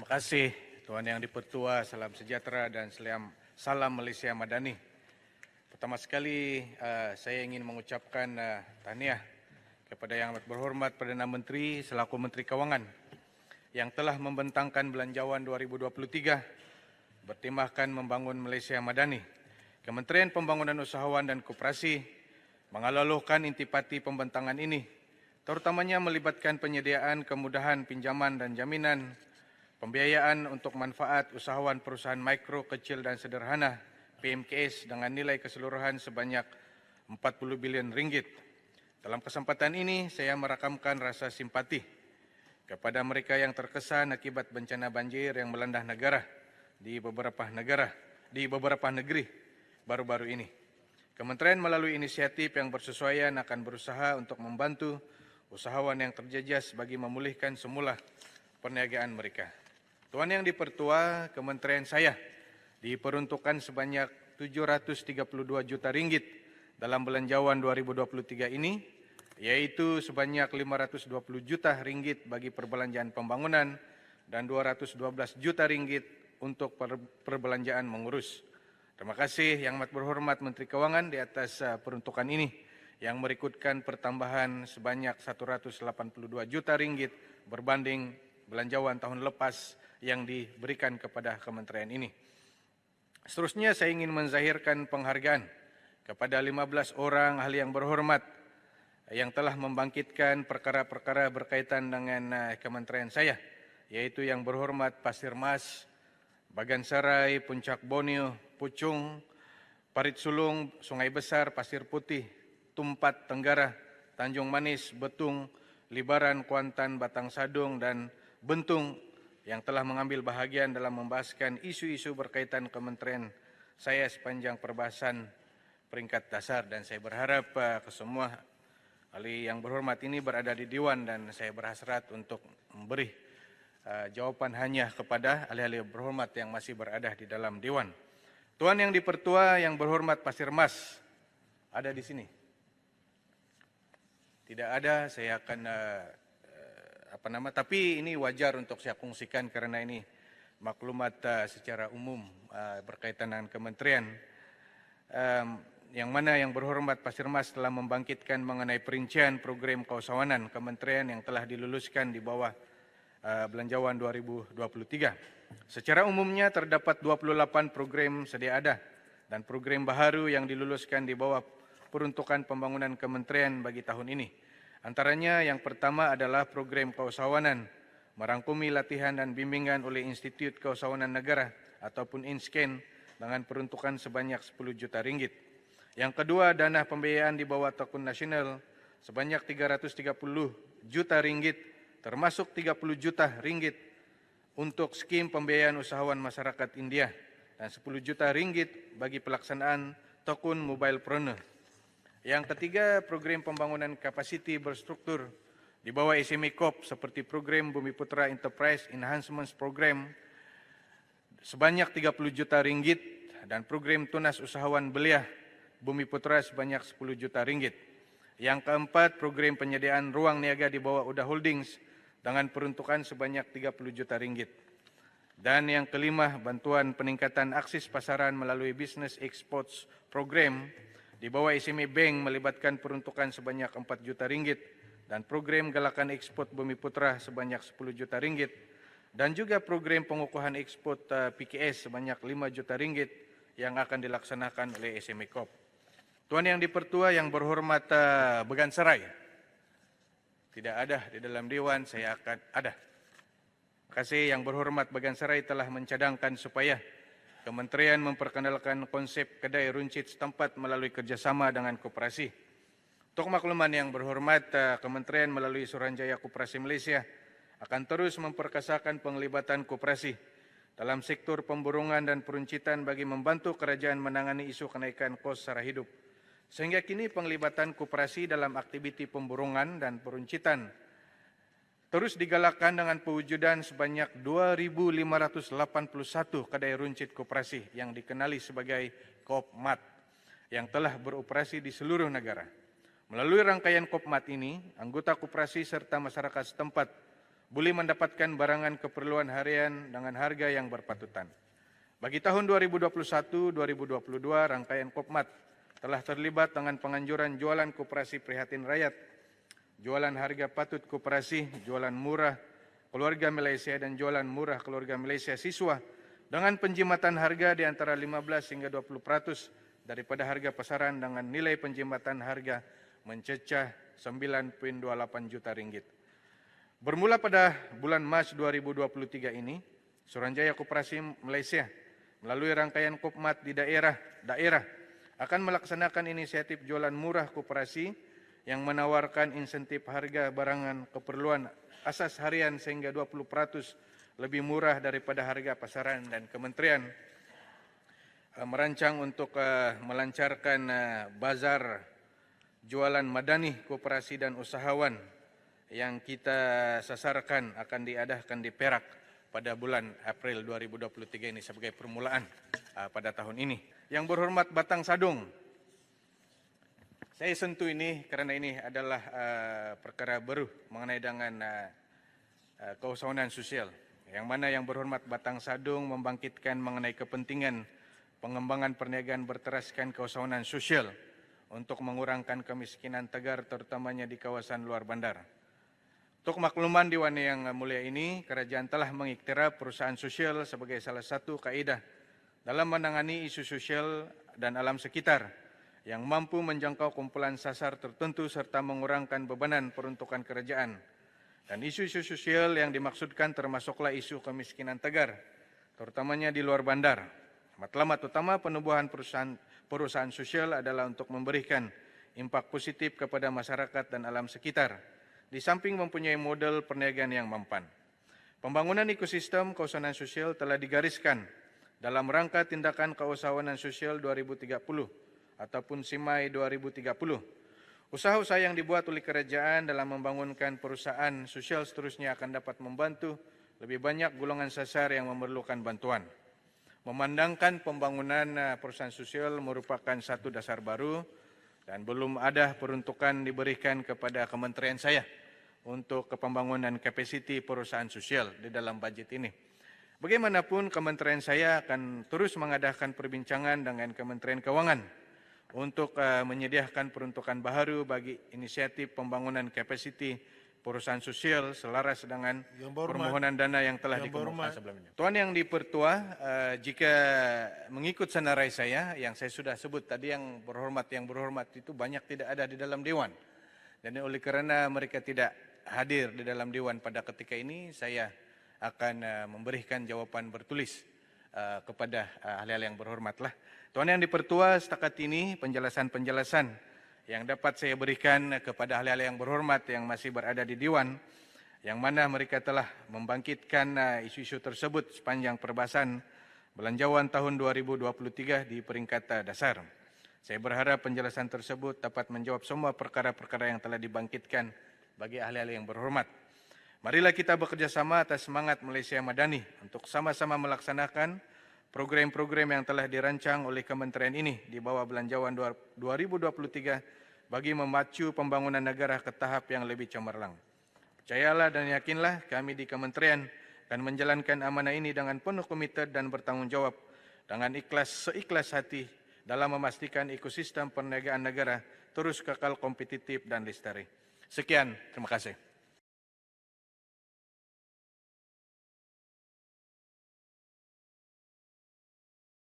kasih Tuan Yang Dipertua, salam sejahtera dan salam Malaysia Madani. Pertama sekali saya ingin mengucapkan tahniah kepada Yang Amat Berhormat Perdana Menteri selaku Menteri Kewangan yang telah membentangkan Belanjawan 2023 bertemahkan membangun Malaysia Madani. Kementerian Pembangunan Usahawan dan Koperasi mengaluluhkan intipati pembentangan ini, terutamanya melibatkan penyediaan kemudahan pinjaman dan jaminan, pembiayaan untuk manfaat usahawan perusahaan mikro, kecil dan sederhana PMKS dengan nilai keseluruhan sebanyak 40 bilion ringgit. Dalam kesempatan ini, saya merakamkan rasa simpati kepada mereka yang terkesan akibat bencana banjir yang melanda negara di beberapa negeri baru-baru ini. Kementerian melalui inisiatif yang bersesuaian akan berusaha untuk membantu usahawan yang terjejas bagi memulihkan semula perniagaan mereka. Tuan Yang Dipertua, kementerian saya diperuntukkan sebanyak 732 juta ringgit dalam Belanjawan 2023 ini, yaitu sebanyak 520 juta ringgit bagi perbelanjaan pembangunan dan 212 juta ringgit untuk perbelanjaan mengurus. Terima kasih Yang Amat Berhormat Menteri Kewangan di atas peruntukan ini yang berikutkan pertambahan sebanyak 182 juta ringgit berbanding Belanjawan tahun lepas yang diberikan kepada kementerian ini. Seterusnya saya ingin menzahirkan penghargaan kepada 15 orang ahli yang berhormat yang telah membangkitkan perkara-perkara berkaitan dengan kementerian saya, yaitu Yang Berhormat Pasir Mas, Bagansarai, Puncak Borneo, Puchong, Parit Sulung, Sungai Besar, Pasir Putih, Tumpat Tenggara, Tanjung Manis, Betung, Libaran, Kuantan, Batang Sadung dan Bentung yang telah mengambil bahagian dalam membahaskan isu-isu berkaitan kementerian saya sepanjang perbahasan peringkat dasar, dan saya berharap kesemua ahli yang berhormat ini berada di Dewan dan saya berhasrat untuk memberi jawapan hanya kepada ahli-ahli berhormat yang masih berada di dalam Dewan. Tuan Yang Dipertua, Yang Berhormat Pasir Mas ada di sini? Tidak ada, saya akan tapi ini wajar untuk saya kongsikan karena ini maklumat secara umum berkaitan dengan kementerian. Yang mana Yang Berhormat Pasir Mas telah membangkitkan mengenai perincian program keusahawanan kementerian yang telah diluluskan di bawah Belanjawan 2023. Secara umumnya terdapat 28 program sedia ada dan program baharu yang diluluskan di bawah peruntukan pembangunan kementerian bagi tahun ini. Antaranya yang pertama adalah program keusahawanan merangkumi latihan dan bimbingan oleh Institut Keusahawanan Negara ataupun INSCAN dengan peruntukan sebanyak 10 juta ringgit. Yang kedua, dana pembiayaan di bawah Tekun Nasional sebanyak 330 juta ringgit termasuk 30 juta ringgit untuk skim pembiayaan usahawan masyarakat India dan 10 juta ringgit bagi pelaksanaan Tekun Mobilepreneur. Yang ketiga, program pembangunan kapasiti berstruktur di bawah SME Corp seperti program Bumiputra Enterprise Enhancement Program sebanyak 30 juta ringgit dan program Tunas Usahawan Belia Bumiputra sebanyak 10 juta ringgit. Yang keempat, program penyediaan ruang niaga di bawah Uda Holdings dengan peruntukan sebanyak 30 juta ringgit. Dan yang kelima, bantuan peningkatan akses pasaran melalui Business Exports Program di bawah SME Bank melibatkan peruntukan sebanyak 4 juta ringgit dan program galakan ekspor Bumiputra sebanyak 10 juta ringgit dan juga program pengukuhan ekspor PKS sebanyak 5 juta ringgit yang akan dilaksanakan oleh SME Corp. Tuan Yang Dipertua, Yang Berhormat Bagansarai tidak ada di dalam Dewan, saya akan ada. Terima kasih Yang Berhormat Bagansarai telah mencadangkan supaya Kementerian memperkenalkan konsep kedai runcit setempat melalui kerjasama dengan koperasi. Untuk makluman Yang Berhormat, Kementerian melalui Suruhanjaya Koperasi Malaysia akan terus memperkasakan penglibatan koperasi dalam sektor pemburungan dan peruncitan bagi membantu kerajaan menangani isu kenaikan kos sara hidup. Sehingga kini penglibatan koperasi dalam aktiviti pemburungan dan peruncitan terus digalakkan dengan pewujudan sebanyak 2.581 kedai runcit koperasi yang dikenali sebagai Kopmat yang telah beroperasi di seluruh negara. Melalui rangkaian Kopmat ini, anggota koperasi serta masyarakat setempat boleh mendapatkan barangan keperluan harian dengan harga yang berpatutan. Bagi tahun 2021-2022, rangkaian Kopmat telah terlibat dengan penganjuran jualan koperasi prihatin rakyat, jualan harga patut koperasi, jualan murah keluarga Malaysia dan jualan murah keluarga Malaysia siswa dengan penjimatan harga di antara 15 hingga 20% daripada harga pasaran dengan nilai penjimatan harga mencecah 9.28 juta ringgit. Bermula pada bulan Mac 2023 ini, Suruhanjaya Koperasi Malaysia melalui rangkaian Kopmat di daerah akan melaksanakan inisiatif jualan murah koperasi yang menawarkan insentif harga barangan keperluan asas harian sehingga 20% lebih murah daripada harga pasaran, dan kementerian merancang untuk melancarkan bazar jualan madani koperasi dan usahawan yang kita sasarkan akan diadakan di Perak pada bulan April 2023 ini sebagai permulaan pada tahun ini. Yang berhormat Batang Sadung, saya sentuh ini kerana ini adalah perkara baru mengenai dengan keusahawanan sosial, yang mana yang berhormat Batang Sadung membangkitkan mengenai kepentingan pengembangan perniagaan berteraskan keusahawanan sosial untuk mengurangkan kemiskinan tegar terutamanya di kawasan luar bandar. Untuk makluman Dewan yang mulia ini, kerajaan telah mengiktiraf perusahaan sosial sebagai salah satu kaedah dalam menangani isu sosial dan alam sekitar yang mampu menjangkau kumpulan sasar tertentu serta mengurangkan bebanan peruntukan kerajaan. Dan isu-isu sosial yang dimaksudkan termasuklah isu kemiskinan tegar, terutamanya di luar bandar. Matlamat utama penubuhan perusahaan sosial adalah untuk memberikan impak positif kepada masyarakat dan alam sekitar, di samping mempunyai model perniagaan yang mempan. Pembangunan ekosistem keusahawanan sosial telah digariskan dalam rangka tindakan keusahawanan sosial 2030 ataupun SIMAI 2030. Usaha-usaha yang dibuat oleh kerajaan dalam membangunkan perusahaan sosial seterusnya akan dapat membantu lebih banyak golongan sasar yang memerlukan bantuan. Memandangkan pembangunan perusahaan sosial merupakan satu dasar baru dan belum ada peruntukan diberikan kepada kementerian saya untuk pembangunan kapasiti perusahaan sosial di dalam bajet ini. Bagaimanapun, kementerian saya akan terus mengadakan perbincangan dengan Kementerian Keuangan untuk menyediakan peruntukan baru bagi inisiatif pembangunan kapasiti perusahaan sosial selaras dengan permohonan dana yang telah dikemukakan sebelumnya. Tuan Yang di-Pertua, jika mengikut senarai saya yang saya sudah sebut tadi, yang berhormat itu banyak tidak ada di dalam Dewan. Dan oleh kerana mereka tidak hadir di dalam Dewan pada ketika ini, saya akan memberikan jawapan bertulis kepada ahli-ahli yang berhormatlah. Tuan Yang di-Pertua, setakat ini penjelasan-penjelasan yang dapat saya berikan kepada ahli-ahli yang berhormat yang masih berada di Dewan, yang mana mereka telah membangkitkan isu-isu tersebut sepanjang perbahasan belanjawan tahun 2023 di peringkat dasar. Saya berharap penjelasan tersebut dapat menjawab semua perkara-perkara yang telah dibangkitkan bagi ahli-ahli yang berhormat. Marilah kita bekerjasama atas semangat Malaysia Madani untuk sama-sama melaksanakan program-program yang telah dirancang oleh kementerian ini di bawah belanjawan 2023 bagi memacu pembangunan negara ke tahap yang lebih cemerlang. Percayalah dan yakinlah, kami di kementerian akan menjalankan amanah ini dengan penuh komited dan bertanggungjawab dengan seikhlas hati dalam memastikan ekosistem perniagaan negara terus kekal kompetitif dan lestari. Sekian, terima kasih.